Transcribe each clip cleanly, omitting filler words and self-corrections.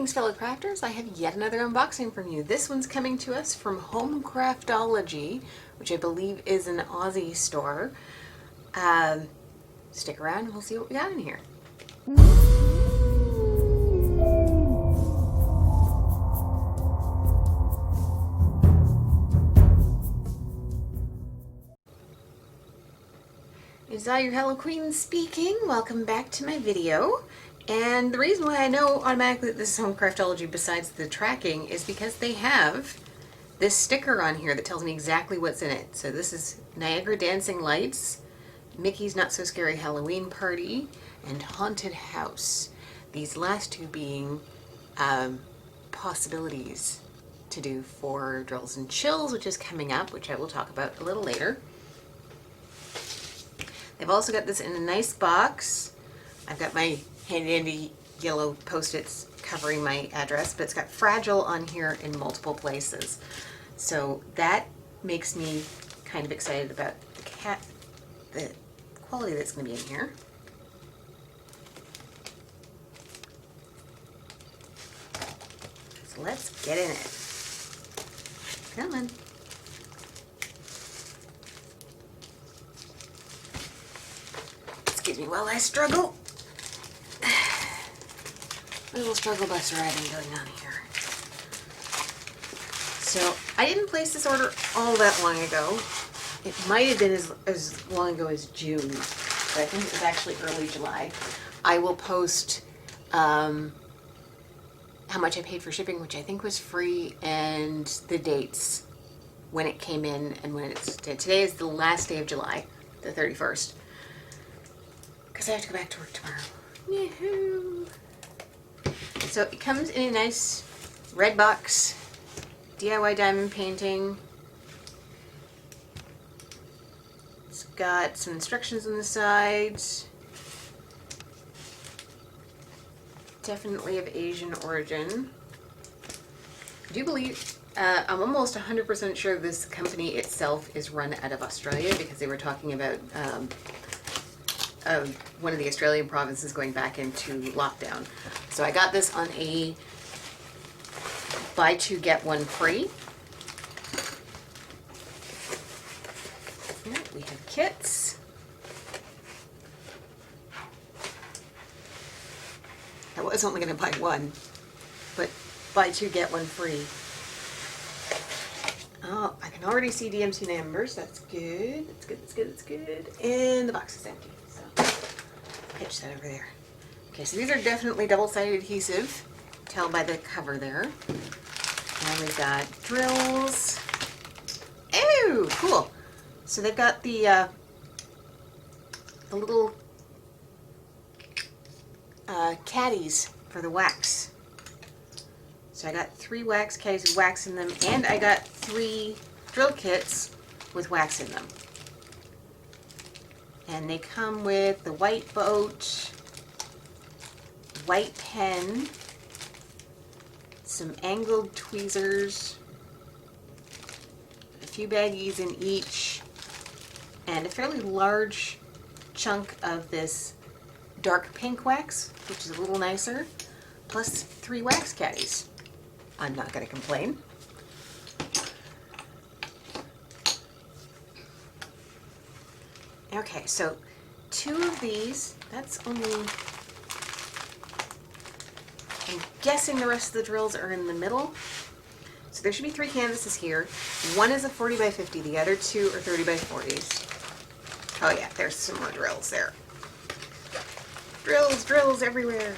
Greetings, fellow crafters. I have yet another unboxing from you. This one's coming to us from Home Craftology, which I believe is an Aussie store. Stick around and we'll see what we got in here. It's all your Hello Queen speaking. Welcome back to my video. And the reason why I know automatically that this is Home Craftology besides the tracking is because they have this sticker on here that tells me exactly what's in it. So this is Niagara Dancing Lights, Mickey's Not So Scary Halloween Party, and Haunted House. These last two being possibilities to do for Drills and Chills, which is coming up, which I will talk about a little later. They've also got this in a nice box. I've got my handy yellow Post-its covering my address, but it's got fragile on here in multiple places. So that makes me kind of excited about the quality that's going to be in here. So let's get in it. Come on. Excuse me while I struggle. A little struggle bus riding going on here. So I didn't place this order all that long ago. It might have been as long ago as June, but I think it was actually early July. I will post how much I paid for shipping, which I think was free, and the dates when it came in and when it's today is the last day of July, the 31st. Because I have to go back to work tomorrow. Yahoo! So it comes in a nice red box, DIY diamond painting. It's got some instructions on the sides. Definitely of Asian origin. I do believe, I'm almost 100% sure this company itself is run out of Australia, because they were talking about one of the Australian provinces going back into lockdown. So I got this on a buy two get one free. Here we have kits. I was only going to buy one, but buy two get one free. Oh, I can already see DMC numbers. That's good. That's good. That's good. That's good. And the box is empty. Pitch that over there. Okay, so these are definitely double-sided adhesive. Tell by the cover there. And we've got drills. Oh, cool. So they've got the little caddies for the wax. So I got 3 wax caddies with wax in them, and I got 3 drill kits with wax in them. And they come with the white boat, white pen, some angled tweezers, a few baggies in each, and a fairly large chunk of this dark pink wax, which is a little nicer, plus 3 wax caddies. I'm not going to complain. Okay, so 2 of these, that's only, I'm guessing the rest of the drills are in the middle. So there should be 3 canvases here. One is a 40 by 50, the other 2 are 30 by 40s. Oh yeah, there's some more drills there. Drills, drills everywhere.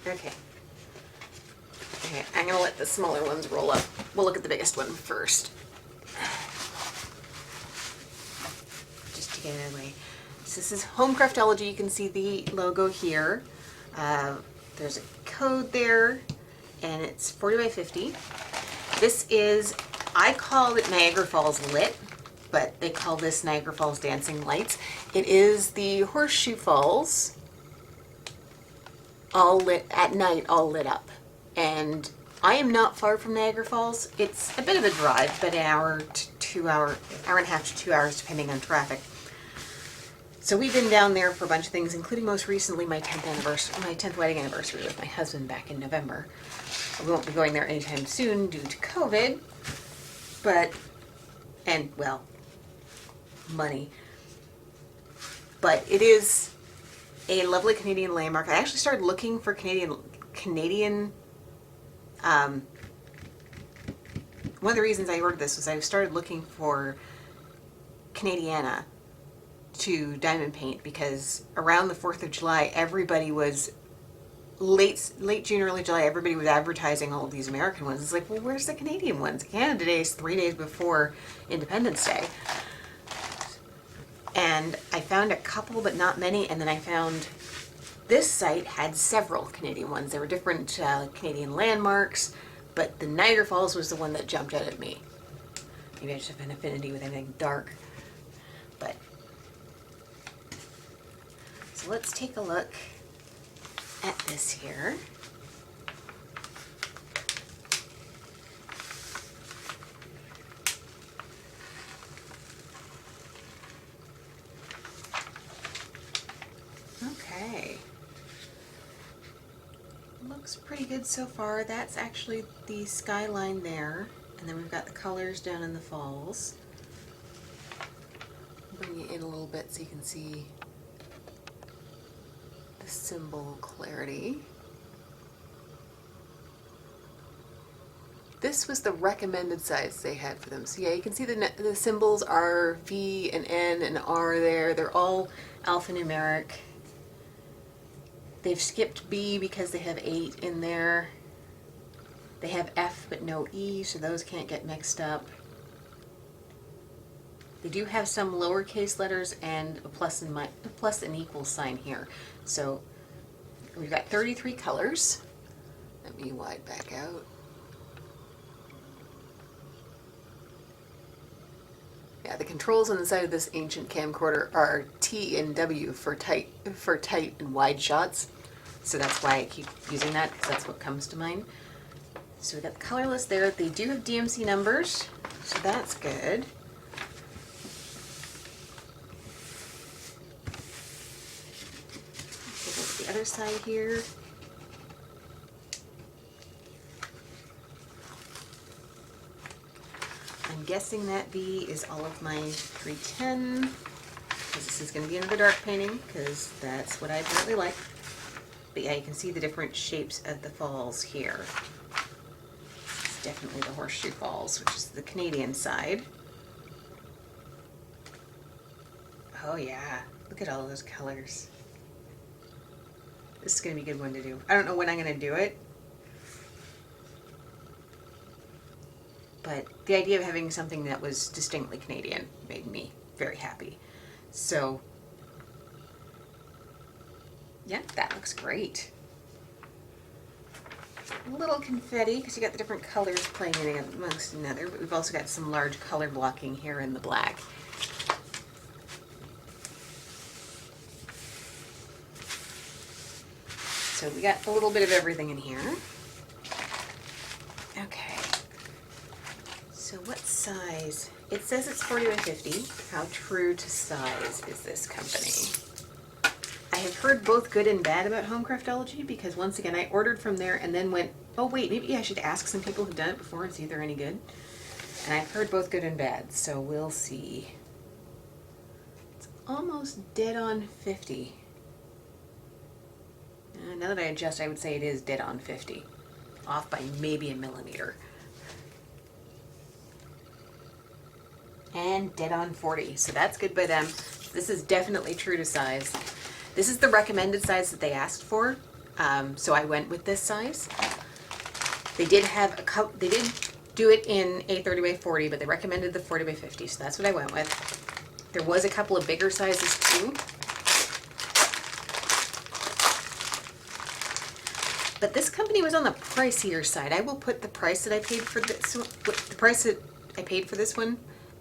Okay. Okay, I'm going to let the smaller ones roll up. We'll look at the biggest one first. Just to get it out of the way. So this is Home Craftology. You can see the logo here. There's a code there, and it's 40 by 50. This is, I call it Niagara Falls Lit, but they call this Niagara Falls Dancing Lights. It is the Horseshoe Falls all lit at night, all lit up. And I am not far from Niagara Falls. It's a bit of a drive, but an hour and a half to 2 hours depending on traffic. So we've been down there for a bunch of things, including most recently my 10th wedding anniversary with my husband back in November. We won't be going there anytime soon due to COVID, well, money. But it is a lovely Canadian landmark. I actually started looking for Canadian, one of the reasons I ordered this was I started looking for Canadiana to diamond paint, because around the 4th of July, everybody was, late June, early July, everybody was advertising all of these American ones. It's like, well, where's the Canadian ones? Canada Day is 3 days before Independence Day. And I found a couple, but not many, and then I found this site had several Canadian ones. There were different Canadian landmarks, but the Niagara Falls was the one that jumped out at me. Maybe I just have an affinity with anything dark. But so let's take a look at this here. Okay. Looks pretty good so far. That's actually the skyline there. And then we've got the colors down in the falls. Bring it in a little bit so you can see the symbol clarity. This was the recommended size they had for them. So yeah, you can see the symbols are V and N and R there. They're all alphanumeric. They've skipped B because they have 8 in there. They have F but no E, so those can't get mixed up. They do have some lowercase letters and a plus and equal sign here. So we've got 33 colors. Let me wide back out. Yeah, the controls on the side of this ancient camcorder are T and W for tight and wide shots. So that's why I keep using that, because that's what comes to mind. So we got the color list there. They do have DMC numbers, so that's good. Take a look at the other side here. I'm guessing that V is all of my 310, because this is going to be another dark painting, because that's what I apparently like. But yeah, you can see the different shapes of the falls here. It's definitely the Horseshoe Falls, which is the Canadian side. Oh yeah, look at all those colors. This is going to be a good one to do. I don't know when I'm going to do it, but the idea of having something that was distinctly Canadian made me very happy. So yeah, that looks great. A little confetti, because you got the different colors playing in amongst another, but we've also got some large color blocking here in the black. So we got a little bit of everything in here. Okay. So what size? It says it's 40 by 50. How true to size is this company? I have heard both good and bad about Home Craftology, because once again I ordered from there and then went, oh wait, maybe I should ask some people who've done it before and see if they're any good. And I've heard both good and bad, so we'll see. It's almost dead on 50. Now that I adjust, I would say it is dead on 50. Off by maybe a millimeter. And dead on 40, so that's good by them. This is definitely true to size. This is the recommended size that they asked for, so I went with this size. They did have a couple. They did do it in a 30 by 40, but they recommended the 40 by 50, so that's what I went with. There was a couple of bigger sizes too, but this company was on the pricier side. I will put the price that I paid for this. The price that I paid for this one.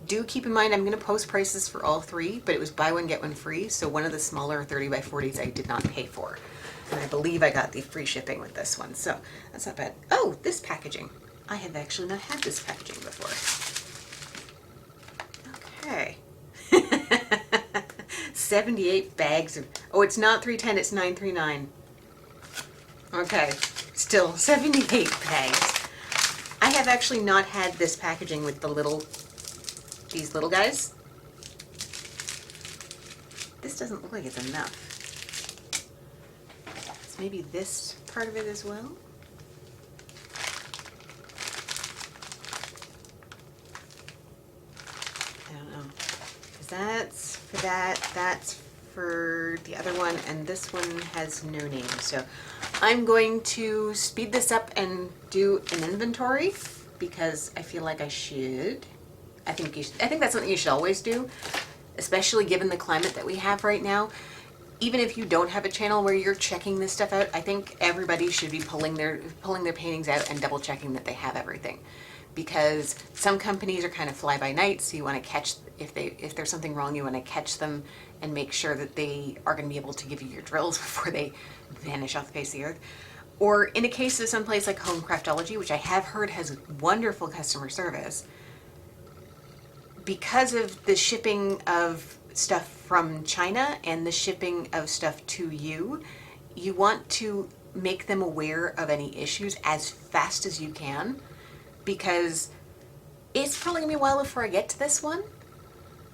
Do keep in mind I'm going to post prices for all three, but it was buy one get one free, so one of the smaller 30 by 40s I did not pay for. And I believe I got the free shipping with this one, so that's not bad. Oh, this packaging. I have actually not had this packaging before. Okay. 78 bags of, oh, it's not 310, it's 939. Okay, still 78 bags. I have actually not had this packaging with the little, these little guys. This doesn't look like it's enough. It's maybe this part of it as well. I don't know. Because that's for that, that's for the other one, and this one has no name. So I'm going to speed this up and do an inventory because I feel like I should. I think that's something you should always do, especially given the climate that we have right now. Even if you don't have a channel where you're checking this stuff out, I think everybody should be pulling their paintings out and double checking that they have everything. Because some companies are kind of fly by night, so you want to catch, if there's something wrong, you want to catch them and make sure that they are going to be able to give you your drills before they vanish off the face of the earth. Or in a case of someplace like Home Craftology, which I have heard has wonderful customer service, because of the shipping of stuff from China and the shipping of stuff to you, you want to make them aware of any issues as fast as you can, because it's probably gonna be a while before I get to this one.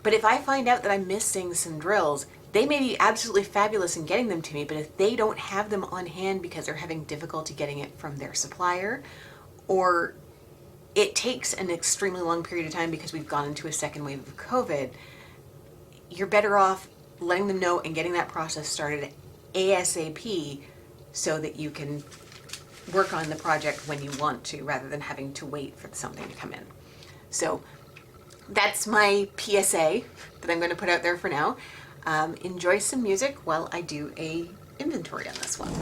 But if I find out that I'm missing some drills, they may be absolutely fabulous in getting them to me, but if they don't have them on hand because they're having difficulty getting it from their supplier, or it takes an extremely long period of time because we've gone into a second wave of COVID, you're better off letting them know and getting that process started ASAP so that you can work on the project when you want to, rather than having to wait for something to come in. So that's my PSA that I'm going to put out there for now. Enjoy some music while I do a inventory on this one.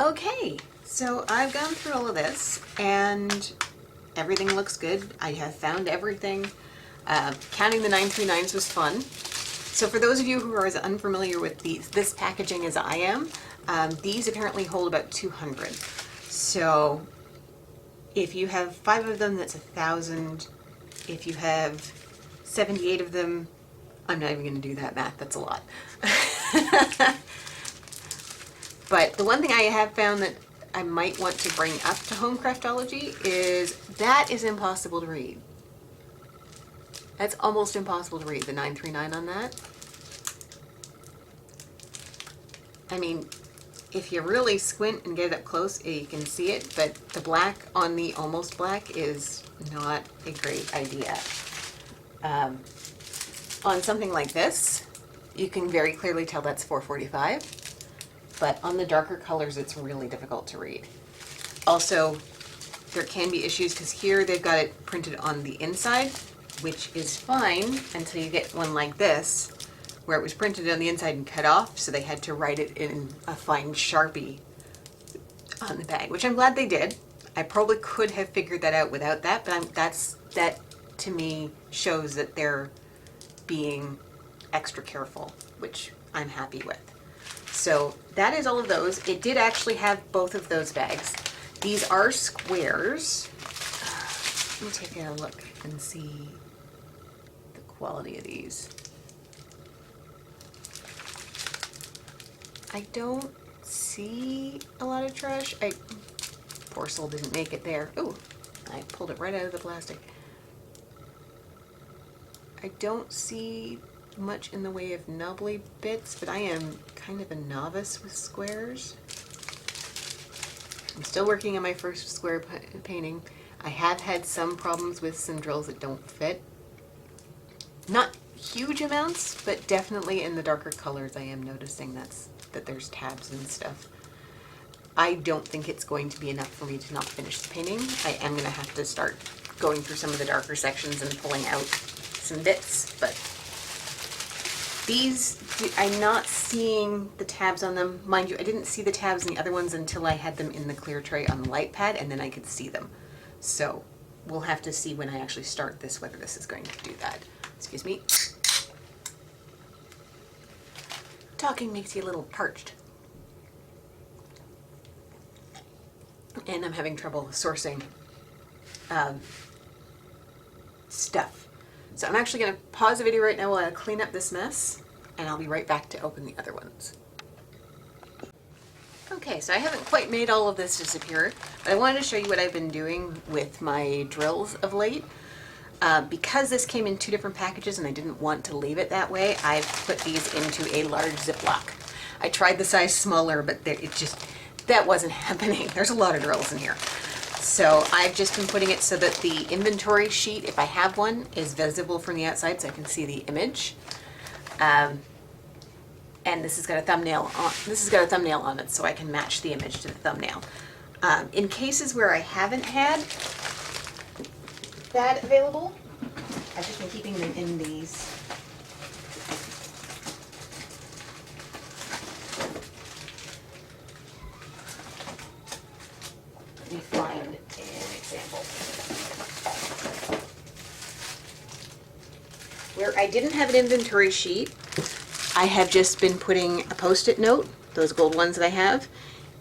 Okay, so I've gone through all of this and everything looks good. I have found everything. Counting the 939s was fun. So for those of you who are as unfamiliar with this packaging as I am, these apparently hold about 200. So if you have 5 of them, that's 1,000. If you have 78 of them, I'm not even going to do that math, that's a lot. But the one thing I have found that I might want to bring up to Home Craftology is that is impossible to read. That's almost impossible to read, the 939 on that. I mean, if you really squint and get it up close, you can see it, but the black on the almost black is not a great idea. On something like this, you can very clearly tell that's 445. But on the darker colors, it's really difficult to read. Also, there can be issues because here they've got it printed on the inside, which is fine until you get one like this, where it was printed on the inside and cut off, so they had to write it in a fine Sharpie on the bag, which I'm glad they did. I probably could have figured that out without that, but that to me shows that they're being extra careful, which I'm happy with. So that is all of those. It did actually have both of those bags. These are squares. Let me take a look and see the quality of these. I don't see a lot of trash. Poor soul didn't make it there. Ooh, I pulled it right out of the plastic. I don't see much in the way of knobbly bits, but I am kind of a novice with squares. I'm still working on my first square painting. I have had some problems with some drills that don't fit. Not huge amounts, but definitely in the darker colors I am noticing that there's tabs and stuff. I don't think it's going to be enough for me to not finish the painting. I am going to have to start going through some of the darker sections and pulling out some bits, but these, I'm not seeing the tabs on them. Mind you, I didn't see the tabs in the other ones until I had them in the clear tray on the light pad, and then I could see them. So we'll have to see when I actually start this whether this is going to do that. Excuse me. Talking makes you a little parched. And I'm having trouble sourcing stuff. So I'm actually going to pause the video right now while I clean up this mess, and I'll be right back to open the other ones. Okay, so I haven't quite made all of this disappear, but I wanted to show you what I've been doing with my drills of late. Because this came in 2 different packages and I didn't want to leave it that way, I've put these into a large Ziploc. I tried the size smaller, but that wasn't happening. There's a lot of drills in here. So I've just been putting it so that the inventory sheet, if I have one, is visible from the outside so I can see the image. And this has got a thumbnail on it so I can match the image to the thumbnail. In cases where I haven't had that available, I've just been keeping them in these. Let me find an example. Where I didn't have an inventory sheet, I have just been putting a Post-it note, those gold ones that I have,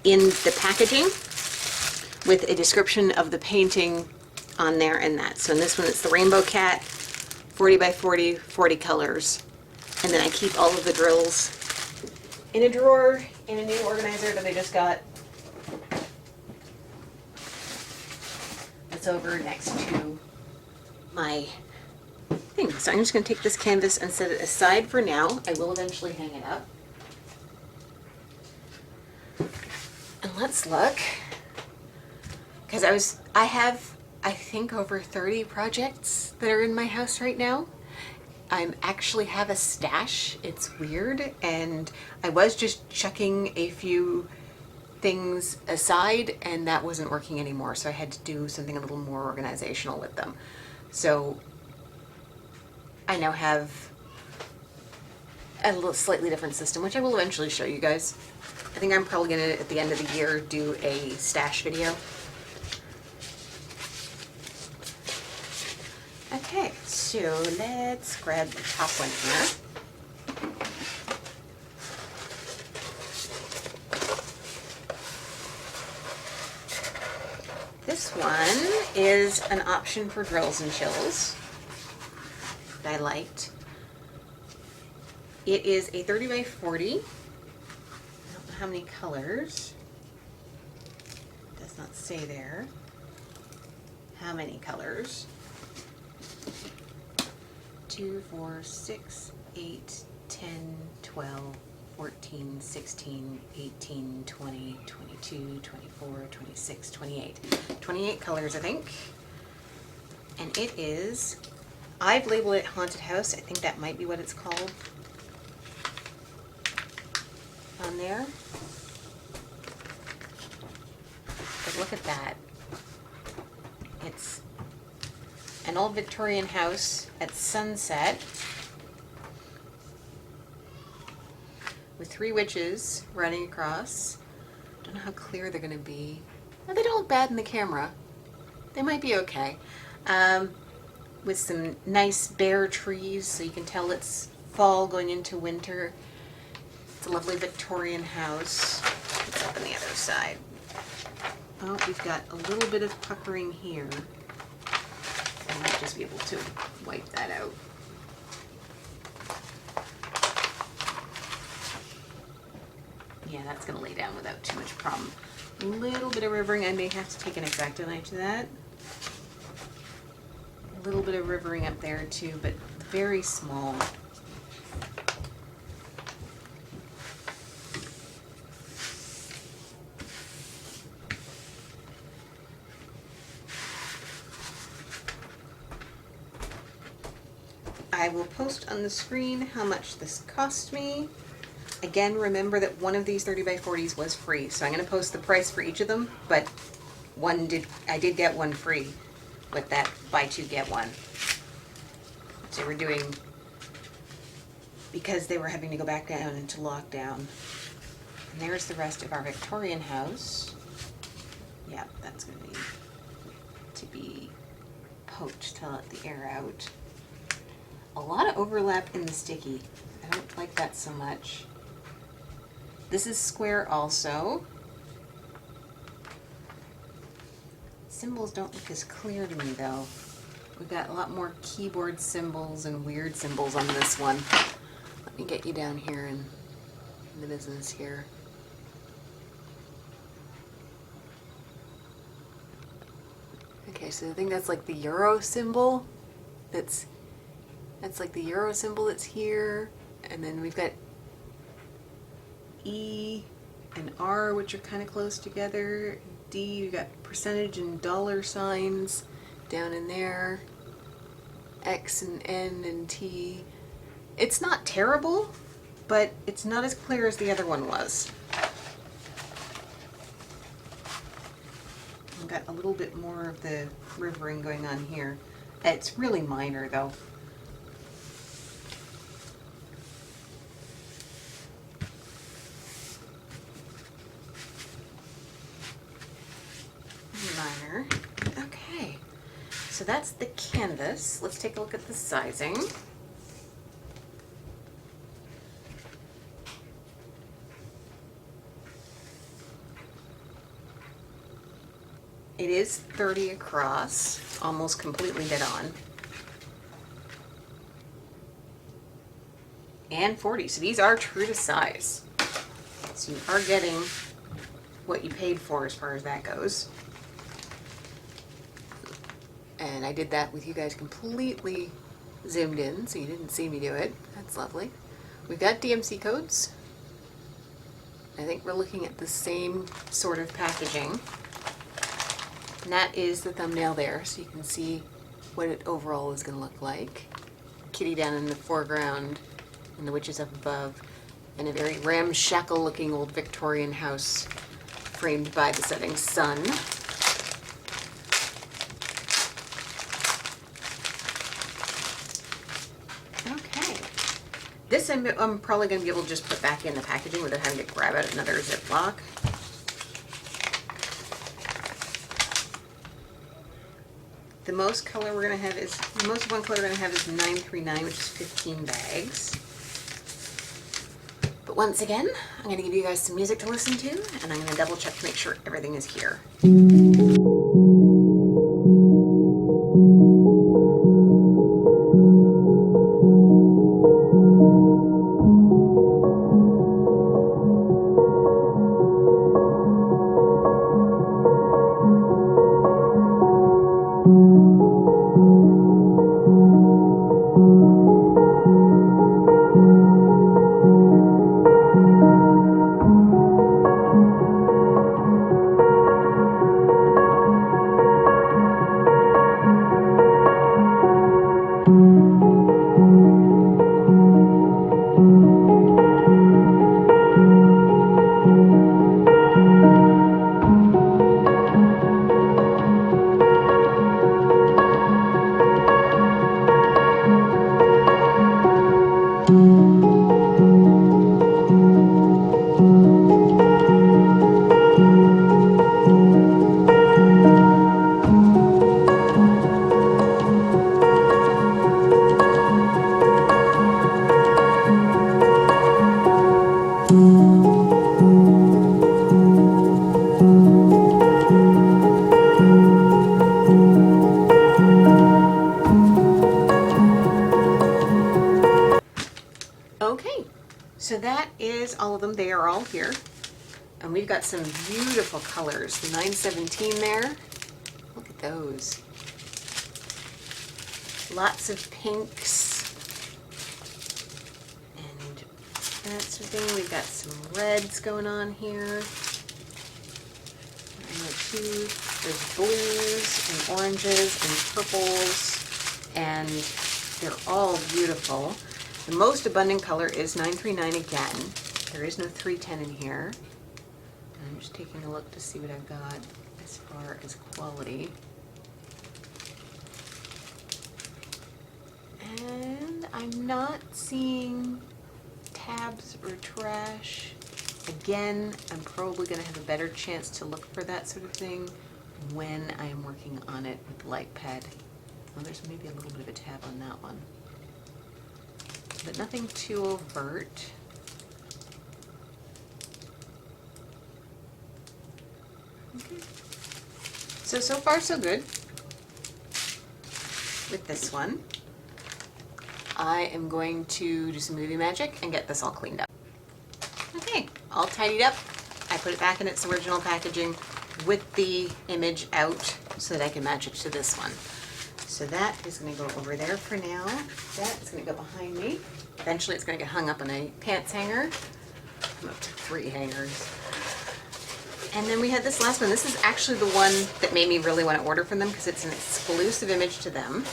in the packaging with a description of the painting on there and that. So in this one it's the Rainbow Cat, 40 by 40, 40 colors. And then I keep all of the drills in a drawer in a new organizer that I just got. That's over next to my thing. So I'm just going to take this canvas and set it aside for now. I will eventually hang it up. And let's look. Because I have, I think, over 30 projects that are in my house right now. I actually have a stash. It's weird. And I was just chucking a few things aside and that wasn't working anymore. So I had to do something a little more organizational with them. So I now have a little slightly different system, which I will eventually show you guys. I think I'm probably gonna, at the end of the year, do a stash video. Okay, so let's grab the top one here. This one is an option for drills and chills that I liked. It is a 30 by 40. I don't know how many colors. It does not say there how many colors. 2, 4, 6, 8, 10, 12, 14, 16, 18, 20, 22, 24, 26, 28. 28 colors, I think. And it is, I've labeled it Haunted House. I think that might be what it's called on there. But look at that. It's an old Victorian house at sunset with 3 witches running across. Don't know how clear they're going to be. No, they don't look bad in the camera. They might be okay. With some nice bare trees, so you can tell it's fall going into winter. It's a lovely Victorian house. It's up on the other side. Oh, we've got a little bit of puckering here. I might just be able to wipe that out. Yeah, that's going to lay down without too much problem. A little bit of rivering. I may have to take an X-Acto knife to that. A little bit of rivering up there too, but very small. I will post on the screen how much this cost me. Again, remember that one of these 30 by 40s was free, so I'm going to post the price for each of them, but I did get one free with that buy two get one. So we're doing, because they were having to go back down into lockdown. And there's the rest of our Victorian house. Yeah, that's going to need to be poked to let the air out. A lot of overlap in the sticky. I don't like that so much. This is square also. Symbols don't look as clear to me though. We've got a lot more keyboard symbols and weird symbols on this one. Let me get you down here in the business here. Okay, so I think that's like the euro symbol. That's like the euro symbol that's here. And then we've got E and R, which are kind of close together. D, we've got percentage and dollar signs down in there. X and N and T. It's not terrible, but it's not as clear as the other one was. I've got a little bit more of the rivering going on here. It's really minor though. Minor. Okay, so that's the canvas. Let's take a look at the sizing. It is 30 across, almost completely dead on. And 40, so these are true to size. So you are getting what you paid for as far as that goes. And I did that with you guys completely zoomed in, so you didn't see me do it. That's lovely. We've got DMC codes. I think we're looking at the same sort of packaging. And that is the thumbnail there, so you can see what it overall is going to look like. Kitty down in the foreground, and the witches up above, and a very ramshackle looking old Victorian house framed by the setting sun. Okay. This I'm probably going to be able to just put back in the packaging without having to grab out another Ziploc. The most color we're going to have is, the most one color we're going to have is 939, which is 15 bags. But once again, I'm going to give you guys some music to listen to, and I'm going to double check to make sure everything is here. all of them. They are all here. And we've got some beautiful colors. The 917 there. Look at those. Lots of pinks. And that sort of thing. We've got some reds going on here. There's blues and oranges and purples, and they're all beautiful. The most abundant color is 939 again. There is no 310 in here. I'm just taking a look to see what I've got as far as quality. And I'm not seeing tabs or trash. Again, I'm probably going to have a better chance to look for that sort of thing when I am working on it with the light pad. Well, there's maybe a little bit of a tab on that one, but nothing too overt. Okay. So far so good with this one. I am going to do some movie magic and get this all cleaned up. Okay, all tidied up. I put it back in its original packaging with the image out so that I can match it to this one. So that is going to go over there for now. That's going to go behind me. Eventually it's going to get hung up on a pants hanger. I'm up to 3 hangers. And then we had this last one. This is actually the one that made me really want to order from them because it's an exclusive image to them.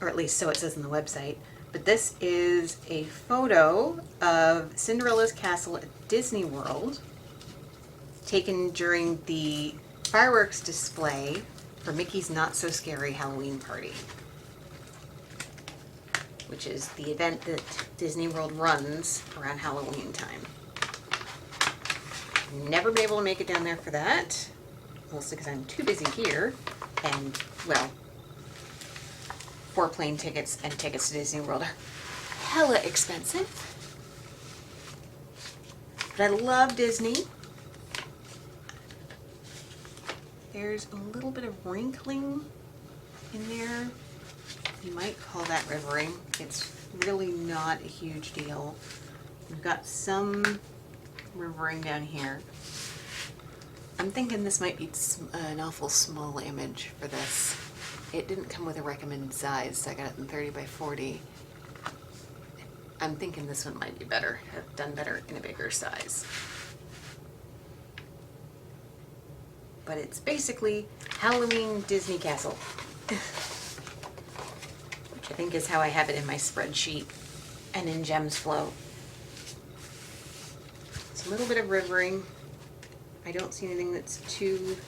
Or at least so it says on the website. But this is a photo of Cinderella's castle at Disney World, taken during the fireworks display for Mickey's Not So Scary Halloween Party, which is the event that Disney World runs around Halloween time. Never been able to make it down there for that, mostly because I'm too busy here, and, well, 4 plane tickets and tickets to Disney World are hella expensive. But I love Disney. There's a little bit of wrinkling in there. You might call that rivering. It's really not a huge deal. We've got some rivering down here. I'm thinking this might be an awful small image for this. It didn't come with a recommended size, so I got it in 30 by 40. I'm thinking this one might be better, have done better in a bigger size. But it's basically Halloween Disney Castle, which I think is how I have it in my spreadsheet and in Gems Flow. It's a little bit of rivering. I don't see anything that's too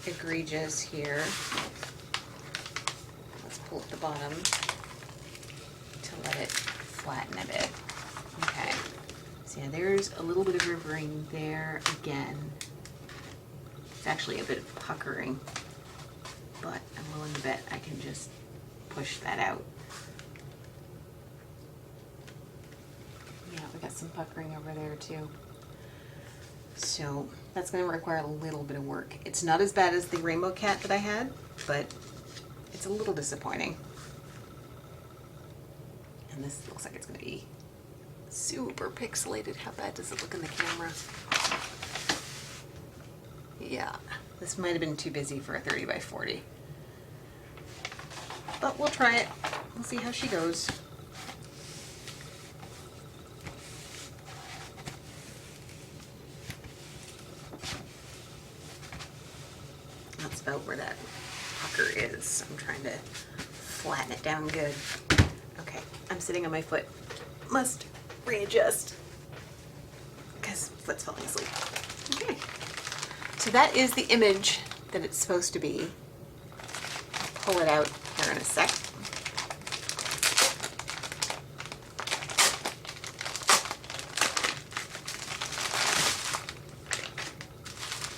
egregious here. Let's pull up the bottom to let it flatten a bit. Okay, so yeah, there's a little bit of rivering there again. It's actually a bit of puckering, but I'm willing to bet I can just push that out. Yeah, we got some puckering over there too. So that's going to require a little bit of work. It's not as bad as the rainbow cat that I had, but it's a little disappointing. And this looks like it's going to be super pixelated. How bad does it look in the camera? Yeah, this might have been too busy for a 30 by 40. But we'll try it. We'll see how she goes. That's about where that pucker is. I'm trying to flatten it down good. Okay, I'm sitting on my foot. Must readjust because foot's falling asleep. Okay, so that is the image that it's supposed to be. I'll pull it out here in a sec.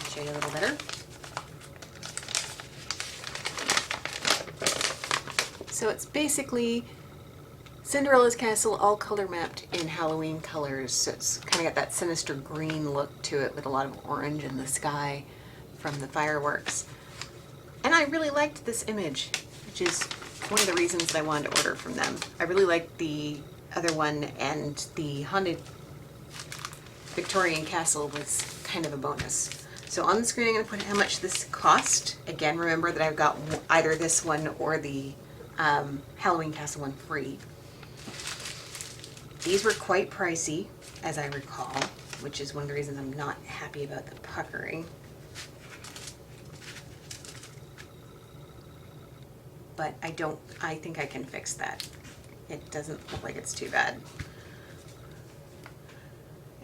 I'll show you a little better. So it's basically Cinderella's castle all color mapped in Halloween colors. So it's kind of got that sinister green look to it with a lot of orange in the sky from the fireworks. And I really liked this image, which is one of the reasons that I wanted to order from them. I really liked the other one, and the haunted Victorian castle was kind of a bonus. So on the screen I'm going to put how much this cost. Again, remember that I've got either this one or the Halloween castle one free. These were quite pricey, as I recall, which is one of the reasons I'm not happy about the puckering. But I think I can fix that. It doesn't look like it's too bad.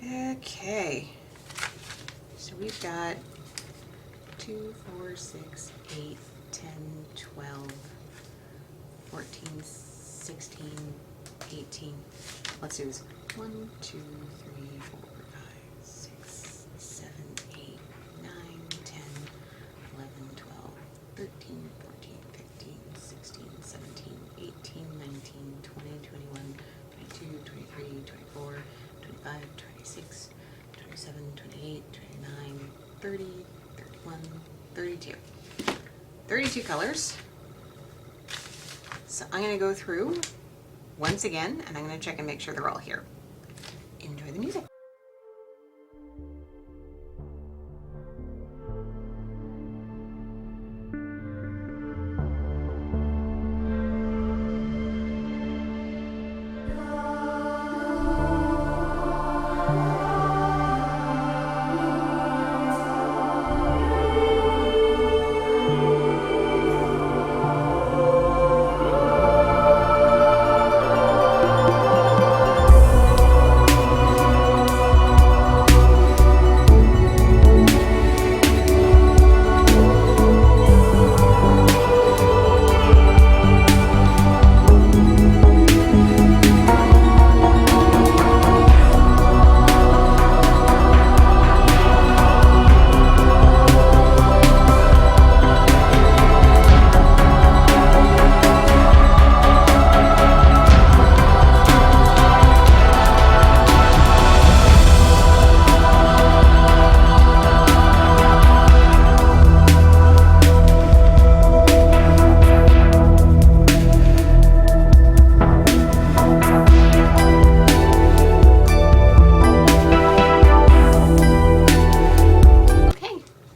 Okay, so we've got 2, 4, 6, 8, 10, 12, 14, 16, 18. Let's do this. 1, 2, 3, 4, 5, 6, 7, 8, 9, 10, 11, 12, 13, 14, 15, 16, 17, 18, 19, 20, 21, 22, 23, 24, 25, 26, 27, 28, 29, 30, 31, 32. 32 colors. So I'm going to go through once again, and I'm going to check and make sure they're all here. Enjoy the music.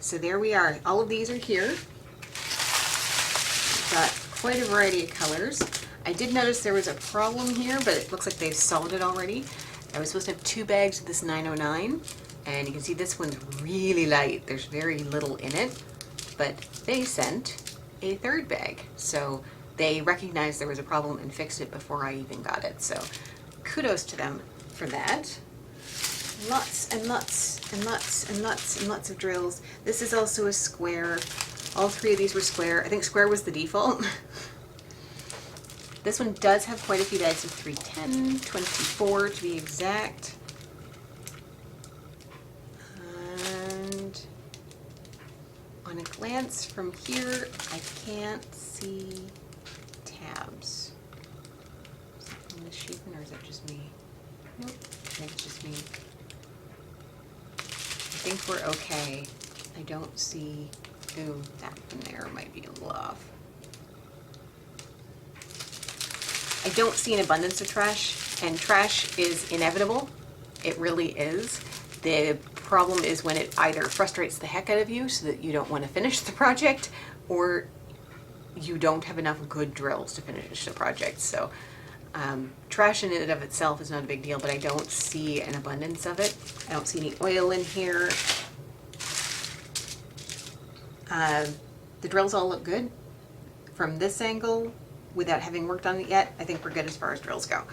So there we are. All of these are here. Got quite a variety of colors. I did notice there was a problem here, but it looks like they've solved it already. I was supposed to have 2 bags of this 909, and you can see this one's really light. There's very little in it, but they sent a 3rd bag. So they recognized there was a problem and fixed it before I even got it. So kudos to them for that. Lots and lots and lots and lots and lots of drills. This is also a square. All 3 of these were square. I think square was the default. This one does have quite a few bags of 310, 24 to be exact. And on a glance from here, I can't see tabs. Is that in the sheeping or is that just me? Nope, I think it's just me. I think we're okay. I don't see, ooh, that one there might be a little off. I don't see an abundance of trash, and trash is inevitable. It really is. The problem is when it either frustrates the heck out of you so that you don't want to finish the project, or you don't have enough good drills to finish the project. So trash in and of itself is not a big deal, but I don't see an abundance of it. I don't see any oil in here. The drills all look good. From this angle, without having worked on it yet, I think we're good as far as drills go.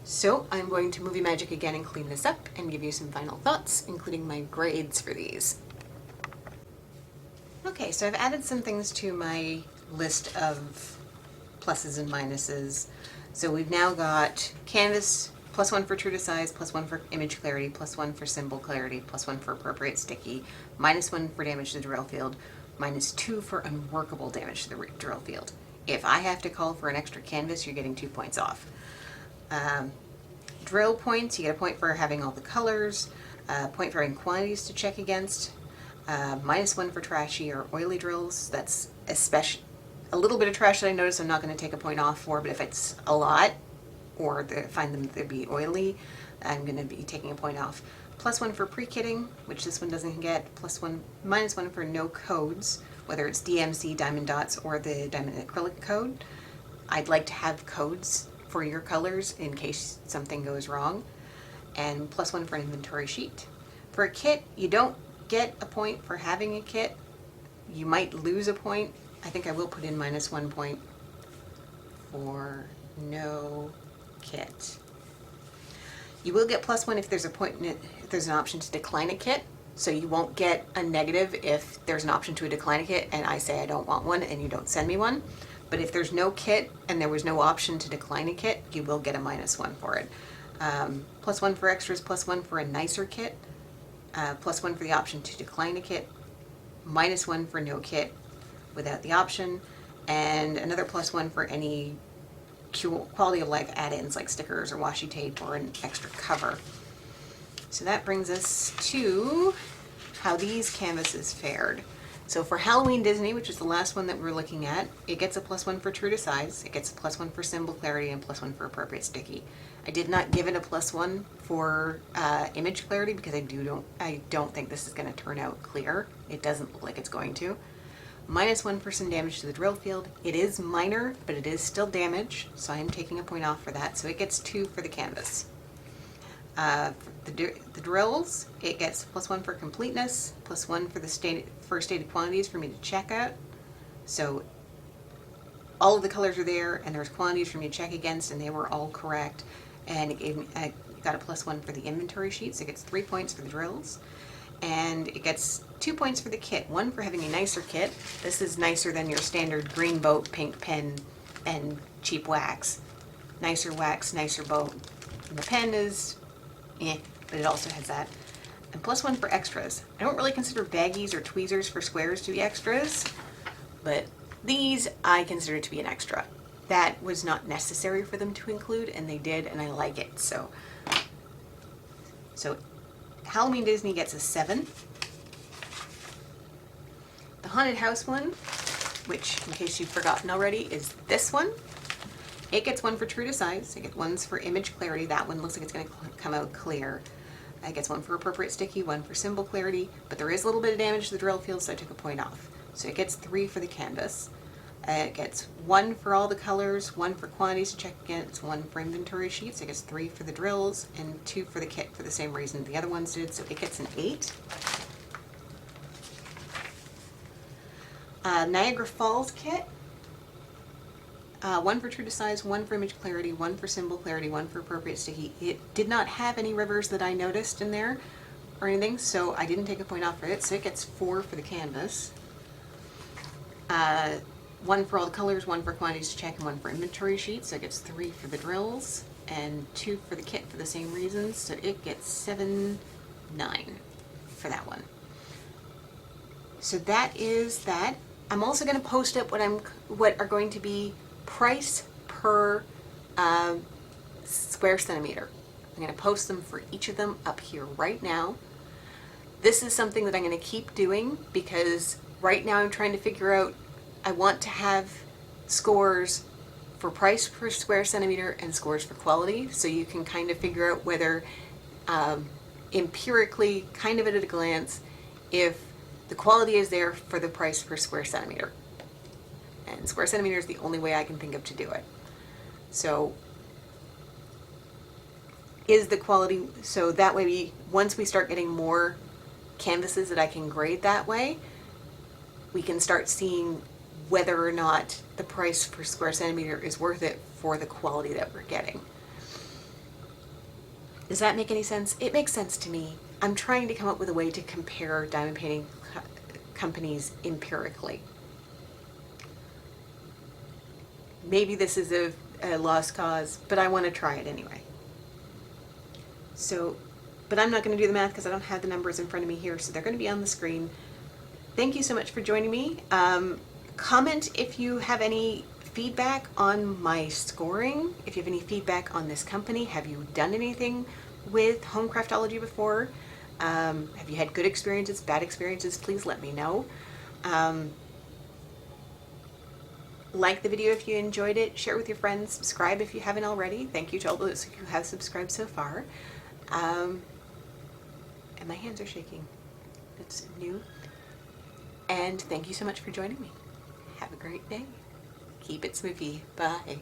So I'm going to movie magic again and clean this up and give you some final thoughts, including my grades for these. Okay, so I've added some things to my list of pluses and minuses. So we've now got canvas, +1 for true to size, +1 for image clarity, +1 for symbol clarity, +1 for appropriate sticky, -1 for damage to the drill field, -2 for unworkable damage to the drill field. If I have to call for an extra canvas, you're getting 2 points off. Drill points, you get a point for having all the colors, a point for having quantities to check against, -1 for trashy or oily drills. That's especially a little bit of trash that I notice, I'm not going to take a point off for, but if it's a lot, or find them to be oily, I'm going to be taking a point off. +1 for pre-kitting, which this one doesn't get, -1 for no codes, whether it's DMC, Diamond Dots, or the Diamond Acrylic code. I'd like to have codes for your colors in case something goes wrong. And +1 for an inventory sheet. For a kit, you don't get a point for having a kit. You might lose a point. I think I will put in -1 point for no kit. You will get +1 if there's if there's an option to decline a kit. So you won't get a negative if there's an option to decline a kit and I say I don't want one and you don't send me one. But if there's no kit and there was no option to decline a kit, you will get a -1 for it. +1 for extras, +1 for a nicer kit, +1 for the option to decline a kit, -1 for no kit without the option, and another +1 for any quality of life add-ins like stickers or washi tape or an extra cover. So that brings us to how these canvases fared. So for Halloween Disney, which is the last one that we're looking at, it gets a +1 for true to size, it gets a +1 for symbol clarity, and +1 for appropriate sticky. I did not give it a +1 for image clarity because I don't think this is going to turn out clear. It doesn't look like it's going to. -1 for some damage to the drill field. It is minor, but it is still damage, so I'm taking a point off for that. So it gets 2 for the canvas. The drills, it gets +1 for completeness, +1 for the stated quantities for me to check out. So all of the colors are there, and there's quantities for me to check against, and they were all correct. And it gave me, I got a +1 for the inventory sheet, so it gets 3 points for the drills. And it gets 2 points for the kit. 1 for having a nicer kit. This is nicer than your standard green boat, pink pen, and cheap wax. Nicer wax, nicer boat. And the pen is but it also has that. And +1 for extras. I don't really consider baggies or tweezers for squares to be extras, but these I consider to be an extra. That was not necessary for them to include, and they did, and I like it. So Halloween Disney gets a 7. The Haunted House one, which in case you've forgotten already, is this one. It gets 1 for true to size. It gets 1 for image clarity. That one looks like it's going to come out clear. It gets 1 for appropriate sticky, 1 for symbol clarity, but there is a little bit of damage to the drill field, so I took a point off. So it gets 3 for the canvas. It gets 1 for all the colors, 1 for quantities to check against, 1 for inventory sheets. It gets 3 for the drills, and 2 for the kit for the same reason the other ones did, so it gets an 8. Niagara Falls kit. 1 for true to size, 1 for image clarity, 1 for symbol clarity, 1 for appropriate sticky. It did not have any rivers that I noticed in there or anything, so I didn't take a point off for it, so it gets 4 for the canvas. 1 for all the colors, 1 for quantities to check, and 1 for inventory sheets, so it gets 3 for the drills, and 2 for the kit for the same reasons, so it gets 7, 9 for that one. So that is that. I'm also going to post up what are going to be price per square centimeter. I'm going to post them for each of them up here right now. This is something that I'm going to keep doing because right now I'm trying to figure out, I want to have scores for price per square centimeter and scores for quality, so you can kind of figure out whether empirically, kind of at a glance, if the quality is there for the price per square centimeter. And square centimeter is the only way I can think of to do it. So is the quality, so that way once we start getting more canvases that I can grade that way, we can start seeing whether or not the price per square centimeter is worth it for the quality that we're getting. Does that make any sense? It makes sense to me. I'm trying to come up with a way to compare diamond painting companies empirically. Maybe this is a lost cause, but I want to try it anyway. So, but I'm not going to do the math because I don't have the numbers in front of me here, so they're going to be on the screen. Thank you so much for joining me. Comment if you have any feedback on my scoring, if you have any feedback on this company. Have you done anything with Home Craftology before? Have you had good experiences, bad experiences? Please let me know. Like the video if you enjoyed it, share it with your friends, subscribe if you haven't already. Thank you to all those who have subscribed so far. And my hands are shaking. It's new. And thank you so much for joining me. Have a great day. Keep it smoothie. Bye.